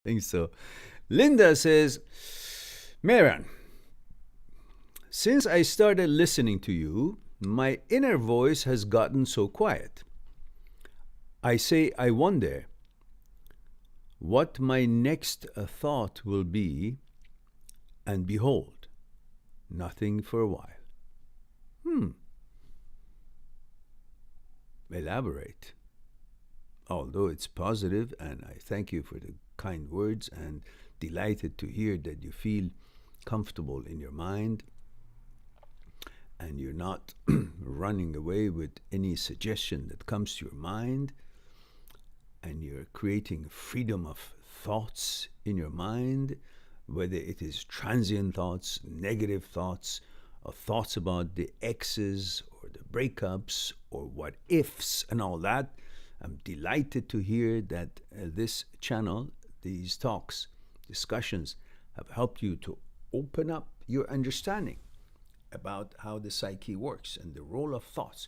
think so. Linda says, Mehran, since I started listening to you, my inner voice has gotten so quiet. I say, I wonder what my next thought will be, and behold, nothing for a while. Elaborate. Although it's positive, and I thank you for the kind words and delighted to hear that you feel comfortable in your mind and you're not running away with any suggestion that comes to your mind, and you're creating freedom of thoughts in your mind, whether it is transient thoughts, negative thoughts, or thoughts about the exes or the breakups or what ifs and all that. I'm delighted to hear that this channel, these talks, discussions have helped you to open up your understanding about how the psyche works and the role of thoughts.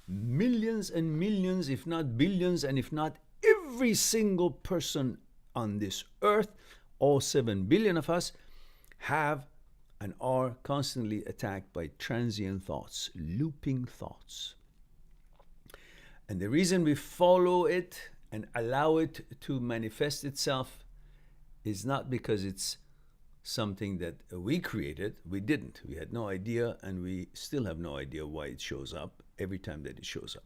Millions and millions, if not billions, and if not every single person on this earth, all 7 billion of us, have and are constantly attacked by transient thoughts, looping thoughts. And the reason we follow it and allow it to manifest itself is not because it's something that we created. We didn't. We had no idea, and we still have no idea why it shows up every time that it shows up.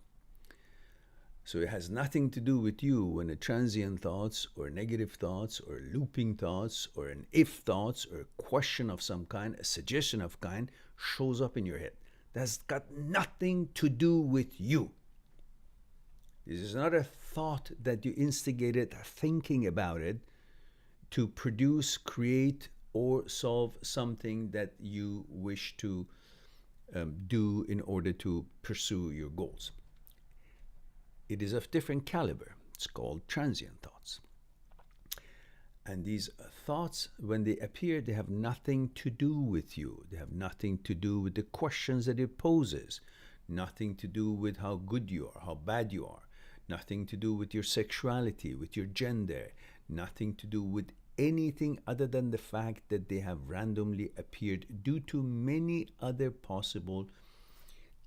So it has nothing to do with you when a transient thoughts or negative thoughts or looping thoughts or an if thoughts or a question of some kind, a suggestion of kind shows up in your head. That's got nothing to do with you. This is not a thought that you instigated thinking about it to produce, create, or solve something that you wish to do in order to pursue your goals. It is of different caliber. It's called transient thoughts. And these thoughts, when they appear, they have nothing to do with you. They have nothing to do with the questions that it poses, nothing to do with how good you are, how bad you are, nothing to do with your sexuality, with your gender, nothing to do with anything other than the fact that they have randomly appeared due to many other possible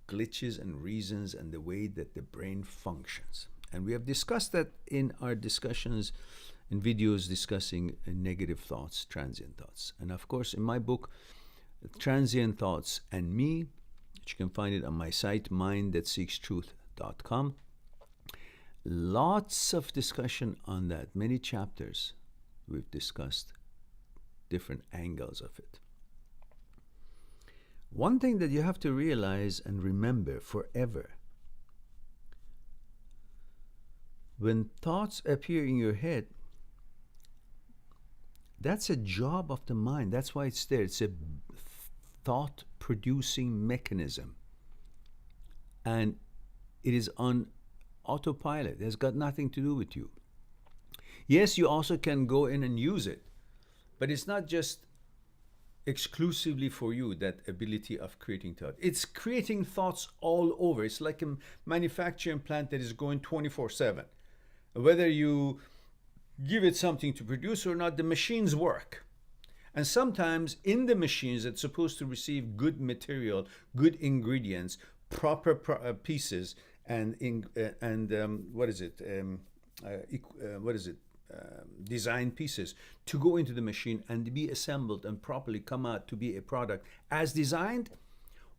glitches and reasons and the way that the brain functions. And we have discussed that in our discussions in videos discussing negative thoughts, transient thoughts. And of course, in my book, Transient Thoughts and Me, which you can find it on my site, mindthatseekstruth.com, lots of discussion on that, many chapters. We've discussed different angles of it. One thing that you have to realize and remember forever, when thoughts appear in your head, that's a job of the mind. That's why it's there. It's a thought-producing mechanism. And it is on autopilot. It has got nothing to do with you. Yes, you also can go in and use it, but it's not just exclusively for you, that ability of creating thought. It's creating thoughts all over. It's like a manufacturing plant that is going 24/7. Whether you give it something to produce or not, the machines work. And sometimes in the machines that's supposed to receive good material, good ingredients, proper pieces, and design pieces to go into the machine and be assembled and properly come out to be a product as designed.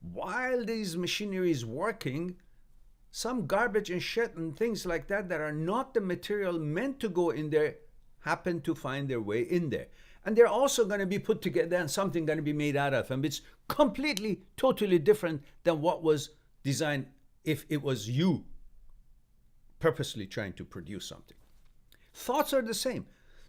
While these machinery is working, some garbage and shit and things like that that are not the material meant to go in there happen to find their way in there. And they're also going to be put together and something going to be made out of them. It's completely, totally different than what was designed if it was you purposely trying to produce something. Thoughts are the same.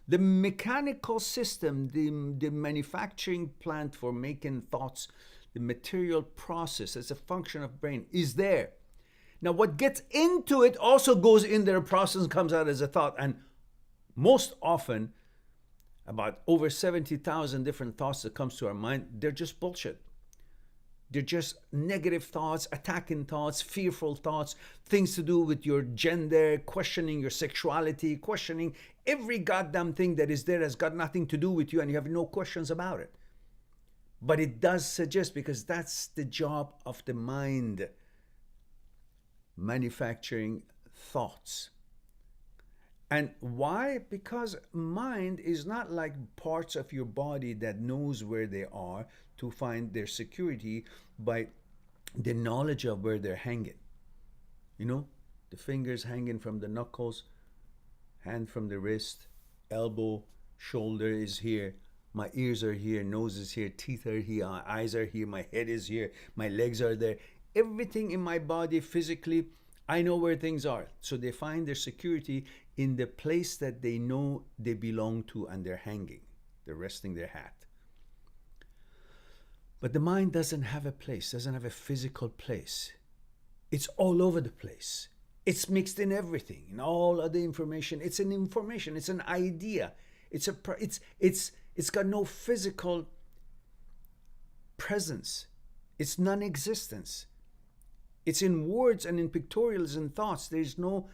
The mechanical system, the manufacturing plant for making thoughts, the material process as a function of brain is there. Now, what gets into it also goes in there, a process and comes out as a thought. And most often, about over 70,000 different thoughts that comes to our mind, they're just bullshit. They're just negative thoughts, attacking thoughts, fearful thoughts, things to do with your gender, questioning your sexuality, questioning every goddamn thing that is there has got nothing to do with you and you have no questions about it. But it does suggest, because that's the job of the mind, manufacturing thoughts. And why? Because mind is not like parts of your body that knows where they are to find their security by the knowledge of where they're hanging. You know, the fingers hanging from the knuckles, hand from the wrist, elbow, shoulder is here, my ears are here, nose is here, teeth are here, eyes are here, my head is here, my legs are there. Everything in my body physically, I know where things are. So they find their security in the place that they know they belong to, and they're hanging. They're resting their hat. But the mind doesn't have a place, doesn't have a physical place. It's all over the place. It's mixed in everything, in all other information. It's an information, it's an idea. It's got no physical presence. It's non-existence. It's in words and in pictorials and thoughts. There's no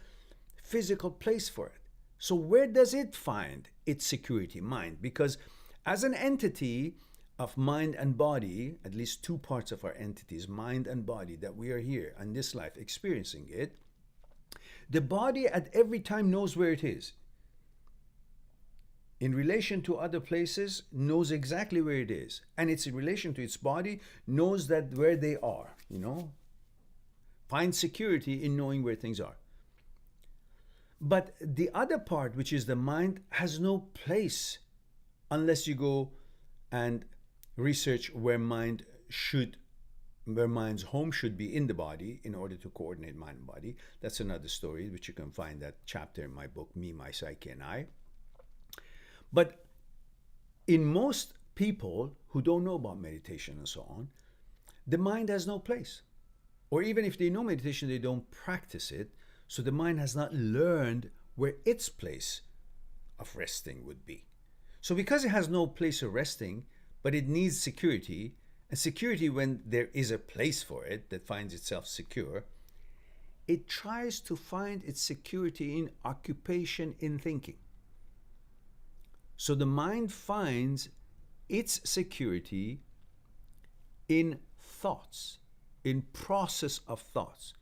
physical place for it. So where does it find its security? Mind. Because as an entity of mind and body, at least two parts of our entities, mind and body, that we are here in this life experiencing it, the body at every time knows where it is. In relation to other places, knows exactly where it is. And it's in relation to its body, knows that where they are, you know. Finds security in knowing where things are. But the other part, which is the mind, has no place unless you go and research where mind's home should be in the body in order to coordinate mind and body. That's another story, which you can find that chapter in my book, Me, My Psyche, and I. But in most people who don't know about meditation and so on, the mind has no place. Or even if they know meditation, they don't practice it. So the mind has not learned where its place of resting would be. So because it has no place of resting, but it needs security, and security when there is a place for it that finds itself secure, it tries to find its security in occupation, in thinking. So the mind finds its security in thoughts, in process of thoughts.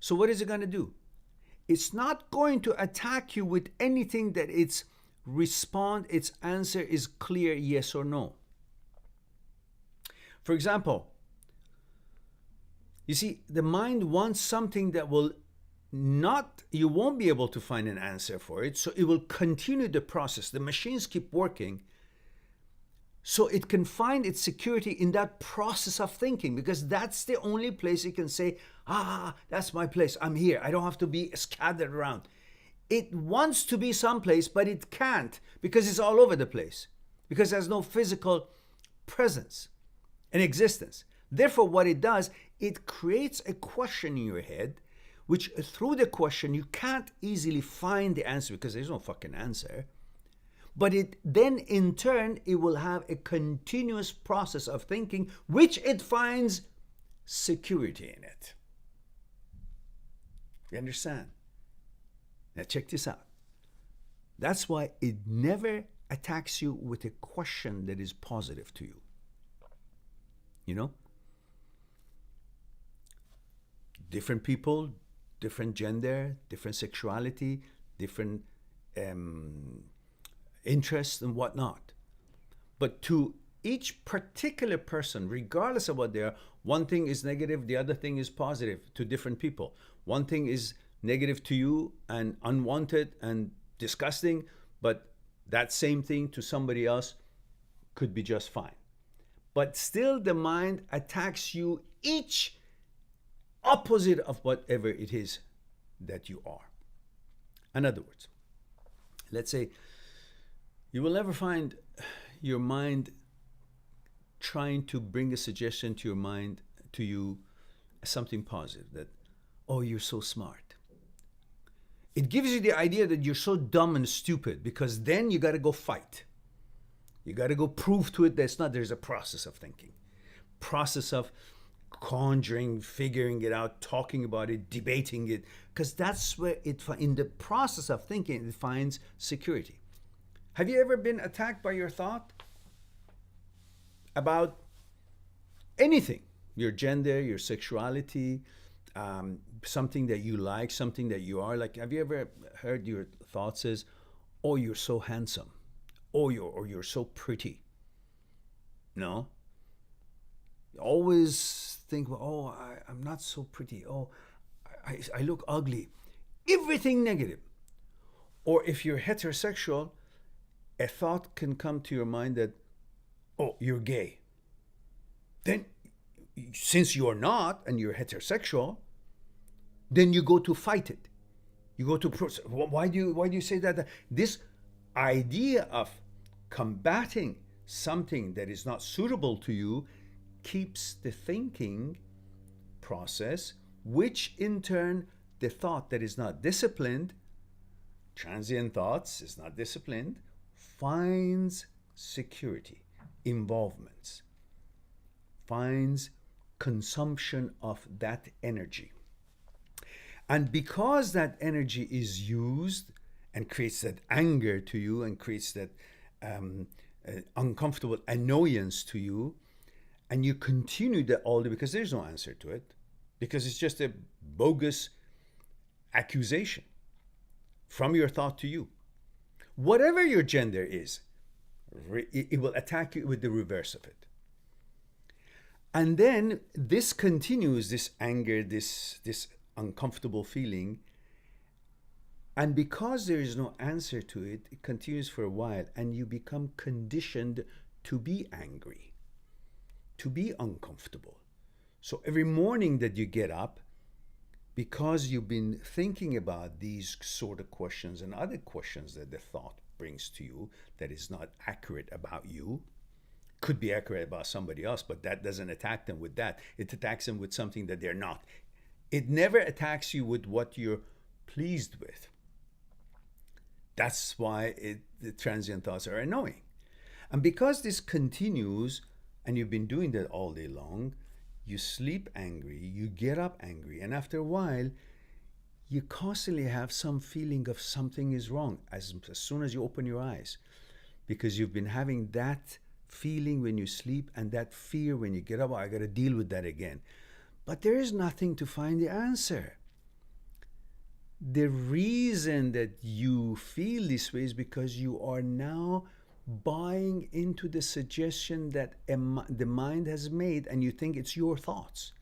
So what is it going to do? It's not going to attack you with anything that its answer is clear, yes or no. For example, you see, the mind wants something that you won't be able to find an answer for it, so it will continue the process. The machines keep working, so it can find its security in that process of thinking, because that's the only place it can say, that's my place, I'm here, I don't have to be scattered around. It wants to be someplace, but it can't, because it's all over the place, because there's no physical presence and existence. Therefore, what it does, it creates a question in your head, which through the question, you can't easily find the answer, because there's no fucking answer. But then in turn, it will have a continuous process of thinking, which it finds security in it. You understand? Now check this out. That's why it never attacks you with a question that is positive to you. You know? Different people, different gender, different sexuality, different interests and whatnot. But to each particular person, regardless of what they are, one thing is negative, the other thing is positive to different people. One thing is negative to you and unwanted and disgusting, but that same thing to somebody else could be just fine. But still the mind attacks you each opposite of whatever it is that you are. In other words, let's say you will never find your mind trying to bring a suggestion to your mind, to you, something positive, that, oh, you're so smart. It gives you the idea that you're so dumb and stupid, because then you got to go fight. You got to go prove to it that it's not. There's a process of thinking, process of conjuring, figuring it out, talking about it, debating it, because that's where in the process of thinking, it finds security. Have you ever been attacked by your thought about anything? Your gender, your sexuality, something that you like, something that you are like. Have you ever heard your thought says, "Oh, you're so handsome," or you're so pretty"? No. You always think, "Oh, I'm not so pretty. Oh, I look ugly." Everything negative. Or if you're heterosexual, a thought can come to your mind that, "Oh, you're gay." Then, since you're not and you're heterosexual, then you go to fight it. You go to why do you say that? This idea of combating something that is not suitable to you keeps the thinking process, which in turn the thought that is not disciplined, transient thoughts is not disciplined, finds security, involvements, finds consumption of that energy. And because that energy is used and creates that anger to you and creates that uncomfortable annoyance to you, and you continue that all day because there's no answer to it, because it's just a bogus accusation from your thought to you. Whatever your gender is, it will attack you with the reverse of it. And then this continues, this anger, this uncomfortable feeling. And because there is no answer to it, it continues for a while, and you become conditioned to be angry, to be uncomfortable. So every morning that you get up, because you've been thinking about these sort of questions and other questions that the thought brings to you that is not accurate about you, could be accurate about somebody else, but that doesn't attack them with that. It attacks them with something that they're not. It never attacks you with what you're pleased with. That's why the transient thoughts are annoying. And because this continues, and you've been doing that all day long, you sleep angry, you get up angry, and after a while, you constantly have some feeling of something is wrong as soon as you open your eyes, because you've been having that feeling when you sleep and that fear when you get up. I got to deal with that again. But there is nothing to find the answer. The reason that you feel this way is because you are now buying into the suggestion that the mind has made, and you think it's your thoughts.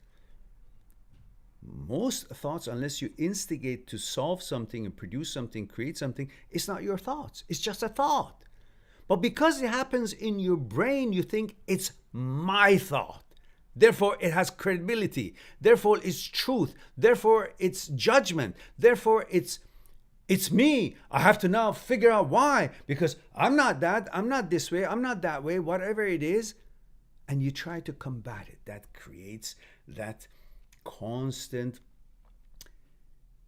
Most thoughts, unless you instigate to solve something and produce something, create something, it's not your thoughts. It's just a thought. But because it happens in your brain, you think it's my thought. Therefore, it has credibility. Therefore, it's truth. Therefore, it's judgment. Therefore, it's me. I have to now figure out why, because I'm not that, I'm not this way, I'm not that way, whatever it is. And you try to combat it. That creates that constant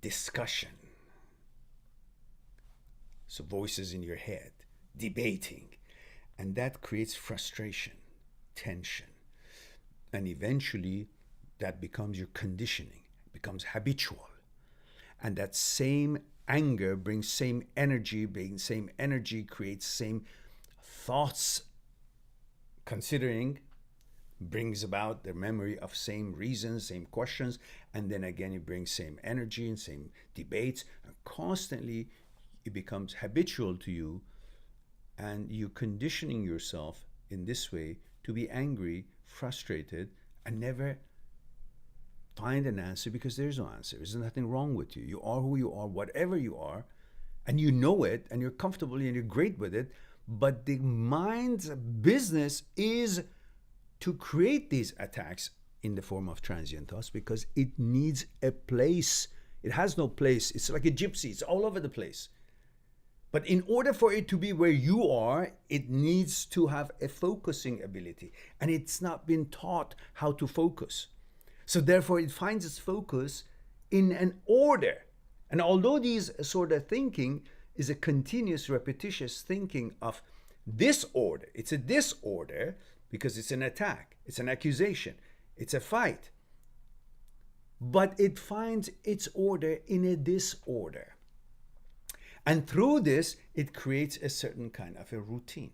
discussion. So voices in your head, debating. And that creates frustration, tension. And eventually, that becomes your conditioning, becomes habitual. And that same anger brings same energy, same energy creates same thoughts, considering brings about the memory of same reasons, same questions, and then again it brings same energy and same debates, and constantly it becomes habitual to you, and you're conditioning yourself in this way to be angry, frustrated, and never find an answer, because there's no answer. There's nothing wrong with you. You are who you are, whatever you are, and you know it, and you're comfortable and you're great with it. But the mind's business is to create these attacks in the form of transient thoughts, because it needs a place. It has no place. It's like a gypsy. It's all over the place. But in order for it to be where you are, it needs to have a focusing ability. And it's not been taught how to focus. So therefore, it finds its focus in an order. And although these sort of thinking is a continuous, repetitious thinking of disorder, it's a disorder because it's an attack, it's an accusation. It's a fight. But it finds its order in a disorder. And through this, it creates a certain kind of a routine,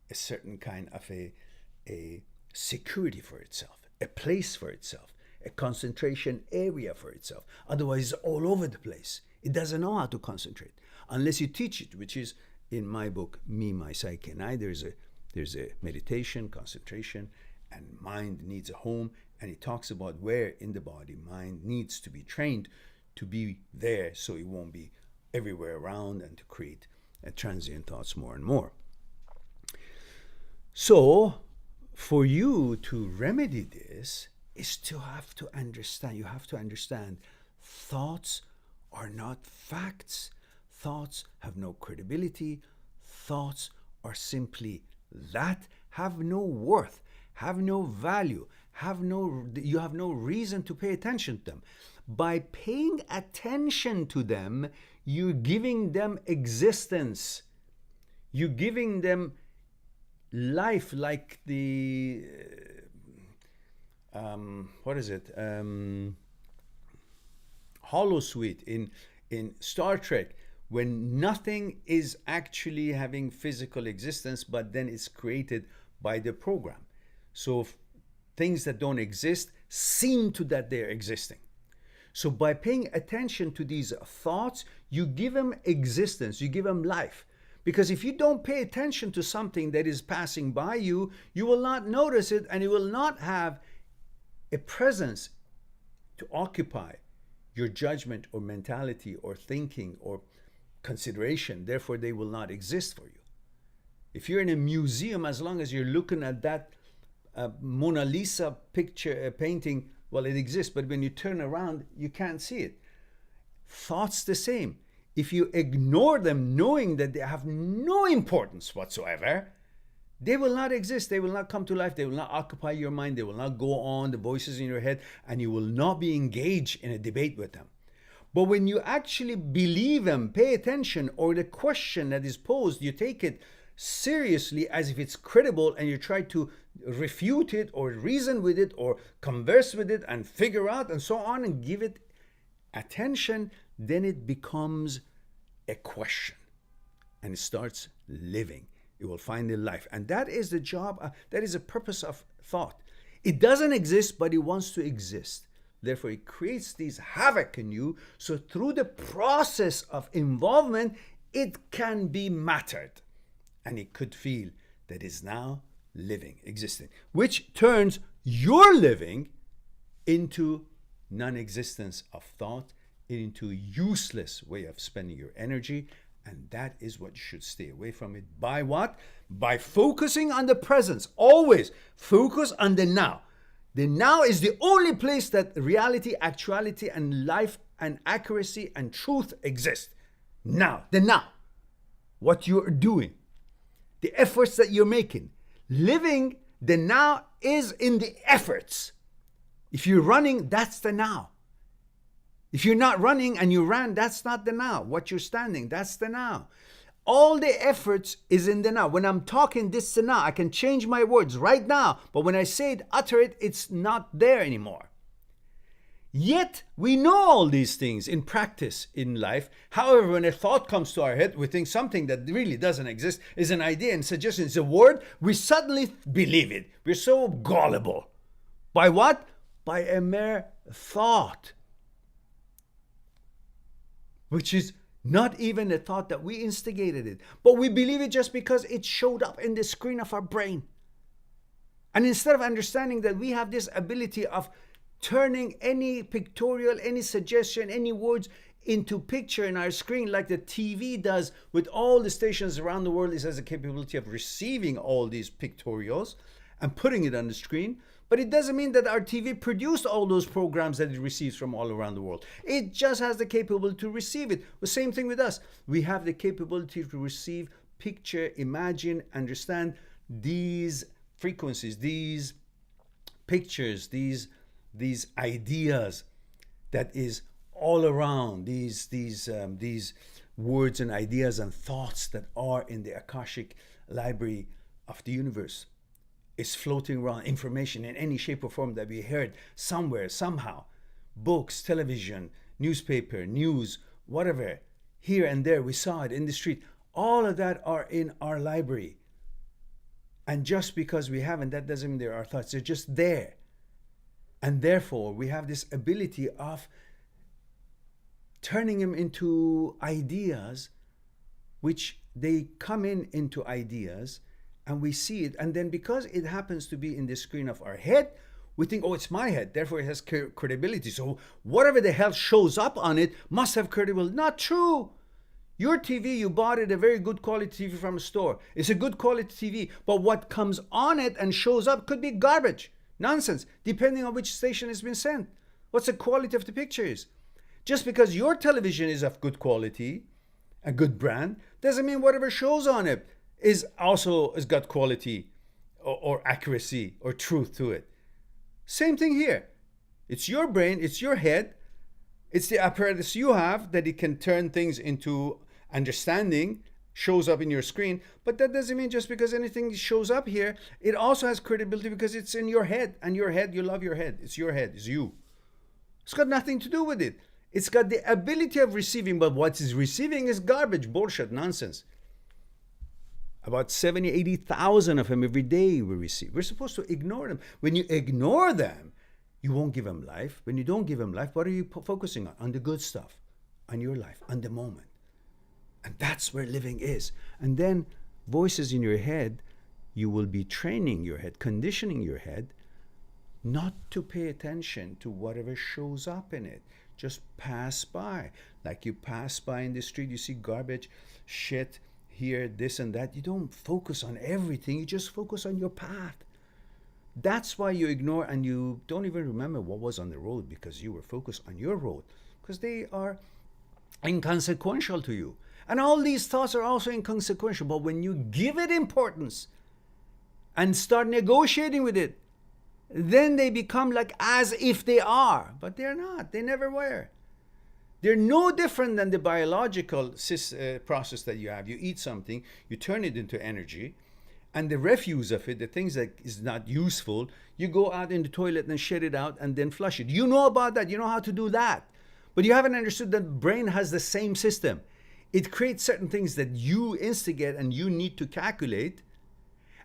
a certain kind of a security for itself, a place for itself, a concentration area for itself. Otherwise, it's all over the place. It doesn't know how to concentrate unless you teach it, which is in my book, Me, My Psyche, and I. There's a meditation, concentration, and mind needs a home. And it talks about where in the body mind needs to be trained to be there so it won't be everywhere around and to create transient thoughts more and more. So for you to remedy this is to have to understand, you have to understand thoughts are not facts. Thoughts have no credibility. Thoughts are simply that, have no worth, have no value, you have no reason to pay attention to them. By paying attention to them, you're giving them existence. You're giving them life, like the holosuite in Star Trek, when nothing is actually having physical existence, but then it's created by the program. So things that don't exist seem to that they're existing. So by paying attention to these thoughts, you give them existence, you give them life. Because if you don't pay attention to something that is passing by you, you will not notice it, and it will not have a presence to occupy your judgment or mentality or thinking or consideration. Therefore, they will not exist for you. If you're in a museum, as long as you're looking at that Mona Lisa picture, painting, well, it exists, but when you turn around, you can't see it. Thoughts the same. If you ignore them, knowing that they have no importance whatsoever, they will not exist. They will not come to life. They will not occupy your mind. They will not go on, the voices in your head, and you will not be engaged in a debate with them. But when you actually believe them, pay attention, or the question that is posed, you take it seriously as if it's credible, and you try to refute it or reason with it or converse with it and figure out and so on and give it attention, then it becomes a question and it starts living. It will find a life. And that is the job, that is the purpose of thought. It doesn't exist, but it wants to exist. Therefore, it creates these havoc in you. So through the process of involvement, it can be mattered. And it could feel that it's now living, existing, which turns your living into non-existence of thought, into useless way of spending your energy. And that is what you should stay away from it. By what? By focusing on the presence. Always focus on the now. The now is the only place that reality, actuality, and life, and accuracy, and truth exist. Now, the now. What you're doing. The efforts that you're making. Living the now is in the efforts. If you're running, that's the now. If you're not running and you ran, that's not the now. What you're standing, that's the now. All the efforts is in the now. When I'm talking, this is the now. I can change my words right now. But when I say it, utter it, it's not there anymore. Yet, we know all these things in practice in life. However, when a thought comes to our head, we think something that really doesn't exist is an idea and suggestion, is a word, we suddenly believe it. We're so gullible. By what? By a mere thought. Which is not even a thought that we instigated it. But we believe it just because it showed up in the screen of our brain. And instead of understanding that we have this ability of turning any pictorial, any suggestion, any words into picture in our screen, like the TV does with all the stations around the world, it has the capability of receiving all these pictorials and putting it on the screen. But it doesn't mean that our TV produced all those programs that it receives from all around the world. It just has the capability to receive it. The same thing with us. We have the capability to receive, picture, imagine, understand these frequencies, these pictures, these ideas that is all around, these words and ideas and thoughts that are in the Akashic library of the universe. is floating around, information in any shape or form that we heard somewhere, somehow. Books, television, newspaper, news, whatever. Here and there, we saw it in the street. All of that are in our library. And just because we haven't, that doesn't mean they're our thoughts. They're just there. And therefore, we have this ability of turning them into ideas, which they come into ideas, and we see it. And then because it happens to be in the screen of our head, we think, oh, it's my head, therefore it has credibility. So whatever the hell shows up on it must have credibility. Not true. Your TV, you bought it, a very good quality TV from a store. It's a good quality TV, but what comes on it and shows up could be garbage, nonsense, depending on which station it's been sent. What's the quality of the pictures? Just because your television is of good quality, a good brand, doesn't mean whatever shows on it is also has got quality or accuracy or truth to it. Same thing here. It's your brain, it's your head, it's the apparatus you have that it can turn things into understanding, shows up in your screen, but that doesn't mean just because anything shows up here, it also has credibility because it's in your head, and your head, you love your head. It's your head, it's you. It's got nothing to do with it. It's got the ability of receiving, but what it's receiving is garbage, bullshit, nonsense. About 70, 80,000 of them every day we receive. We're supposed to ignore them. When you ignore them, you won't give them life. When you don't give them life, what are you focusing on? On the good stuff, on your life, on the moment. And that's where living is. And then voices in your head, you will be training your head, conditioning your head not to pay attention to whatever shows up in it. Just pass by. Like you pass by in the street, you see garbage, shit, here, this and that. You don't focus on everything. You just focus on your path. That's why you ignore and you don't even remember what was on the road because you were focused on your road, because they are inconsequential to you. And all these thoughts are also inconsequential. But when you give it importance and start negotiating with it, then they become like as if they are. But they're not. They never were. They're no different than the biological process that you have. You eat something, you turn it into energy, and the refuse of it, the things that is not useful, you go out in the toilet and shit it out and then flush it. You know about that. You know how to do that. But you haven't understood that the brain has the same system. It creates certain things that you instigate and you need to calculate.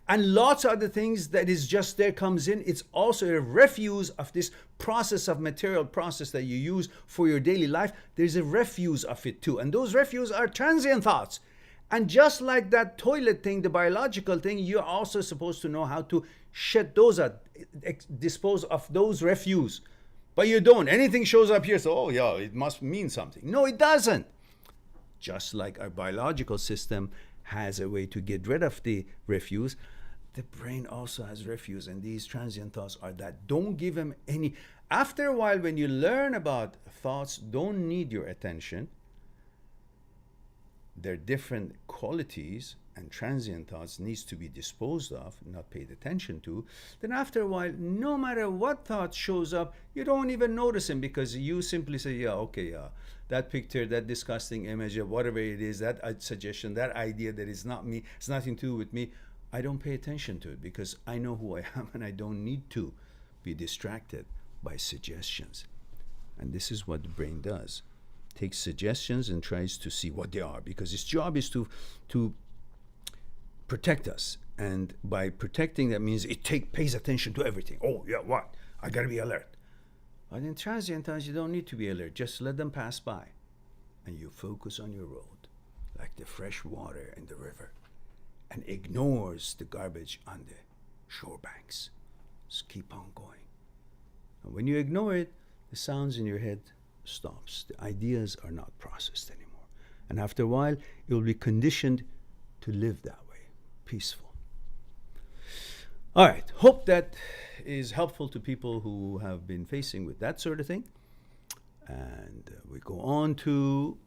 And lots of other things that is just there comes in. It's also a refuse of this process of material process that you use for your daily life. There's a refuse of it too. And those refuse are transient thoughts. And just like that toilet thing, the biological thing, you're also supposed to know how to shed those out, dispose of those refuse. But you don't. Anything shows up here, so, oh yeah, it must mean something. No, it doesn't. Just like our biological system has a way to get rid of the refuse, the brain also has refuse, and these transient thoughts are that. Don't give them any. After a while, when you learn about thoughts, don't need your attention. They're different qualities, and transient thoughts needs to be disposed of, not paid attention to. Then after a while, no matter what thought shows up, you don't even notice them because you simply say, yeah, okay, that picture, that disgusting image, whatever it is, that suggestion, that idea that is not me, it's nothing to do with me. I don't pay attention to it because I know who I am and I don't need to be distracted by suggestions. And this is what the brain does. Takes suggestions and tries to see what they are, because its job is to protect us. And by protecting, that means it pays attention to everything. Oh, yeah, what? I got to be alert. But in transient times, you don't need to be alert. Just let them pass by. And you focus on your road, like the fresh water in the river, and ignores the garbage on the shore banks. Just keep on going. And when you ignore it, the sounds in your head stops. The ideas are not processed anymore. And after a while, it will be conditioned to live that way, peaceful. All right, hope that is helpful to people who have been facing with that sort of thing. And we go on to,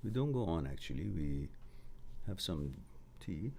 we don't go on actually, we have some tea.